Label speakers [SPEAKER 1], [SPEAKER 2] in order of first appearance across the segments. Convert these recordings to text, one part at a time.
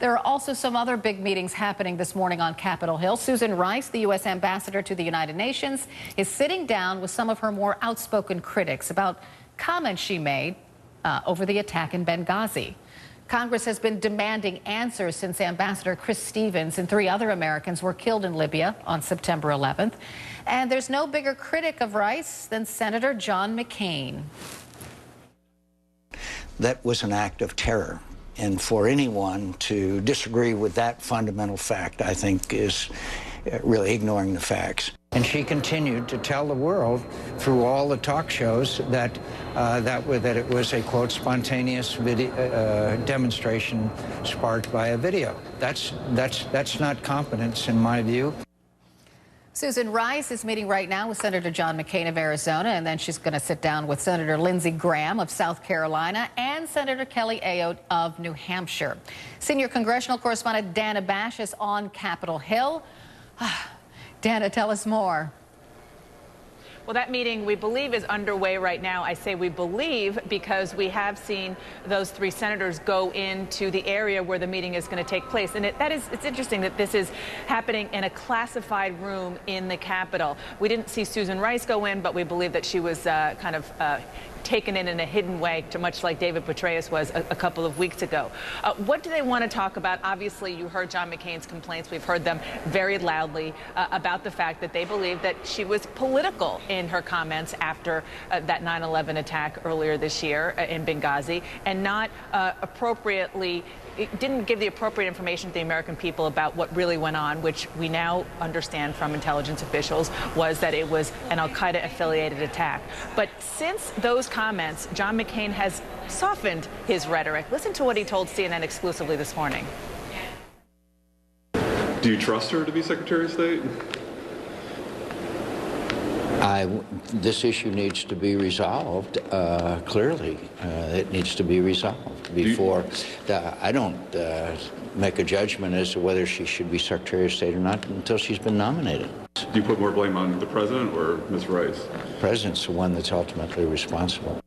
[SPEAKER 1] There are also some other big meetings happening this morning on Capitol Hill. Susan Rice, the U.S. ambassador to the United Nations, is sitting down with some of her more outspoken critics about comments she made over the attack in Benghazi. Congress has been demanding answers since Ambassador Chris Stevens and 3 other Americans were killed in Libya on September 11th. And there's no bigger critic of Rice than Senator John McCain.
[SPEAKER 2] That was an act of terror. And for anyone to disagree with that fundamental fact, I think, is really ignoring the facts. And she continued to tell the world through all the talk shows that that it was a, quote, spontaneous demonstration sparked by a video. That's not competence in my view.
[SPEAKER 1] Susan Rice is meeting right now with Senator John McCain of Arizona, and then she's going to sit down with Senator Lindsey Graham of South Carolina and Senator Kelly Ayotte of New Hampshire. Senior congressional correspondent Dana Bash is on Capitol Hill. Dana, tell us more.
[SPEAKER 3] Well, that meeting, we believe, is underway right now. I say we believe because we have seen those 3 senators go into the area where the meeting is going to take place. And it's interesting that this is happening in a classified room in the Capitol. We didn't see Susan Rice go in, but we believe that she was taken in a hidden way, much like David Petraeus was a couple of weeks ago. What do they want to talk about? Obviously, you heard John McCain's complaints. We've heard them very loudly about the fact that they believe that she was political in her comments after that 9/11 attack earlier this year in Benghazi, and not appropriately didn't give the appropriate information to the American people about what really went on, which we now understand from intelligence officials was that it was an al-Qaeda affiliated attack. But since those comments, John McCain has softened his rhetoric. Listen to what he told CNN exclusively this morning.
[SPEAKER 4] Do you trust her to be Secretary of State?
[SPEAKER 2] This issue needs to be resolved, clearly. It needs to be resolved before. I don't make a judgment as to whether she should be Secretary of State or not until she's been nominated.
[SPEAKER 4] Do you put more blame on the President or Ms. Rice?
[SPEAKER 2] The President's the one that's ultimately responsible.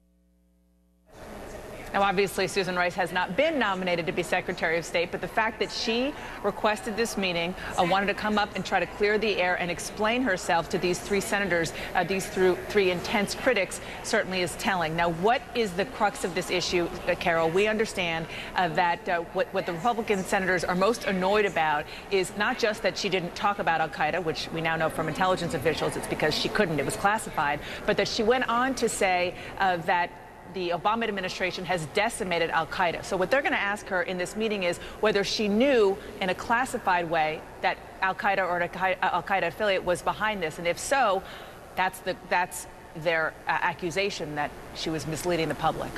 [SPEAKER 3] Now, obviously, Susan Rice has not been nominated to be Secretary of State, but the fact that she requested this meeting, wanted to come up and try to clear the air and explain herself to these 3 senators, these 3 intense critics, certainly is telling. Now, what is the crux of this issue, Carol? We understand that what the Republican senators are most annoyed about is not just that she didn't talk about al-Qaeda, which we now know from intelligence officials it's because she couldn't, it was classified, but that she went on to say that the Obama administration has decimated al-Qaeda. So what they're going to ask her in this meeting is whether she knew in a classified way that al-Qaeda or an al-Qaeda affiliate was behind this. And if so, that's their accusation that she was misleading the public.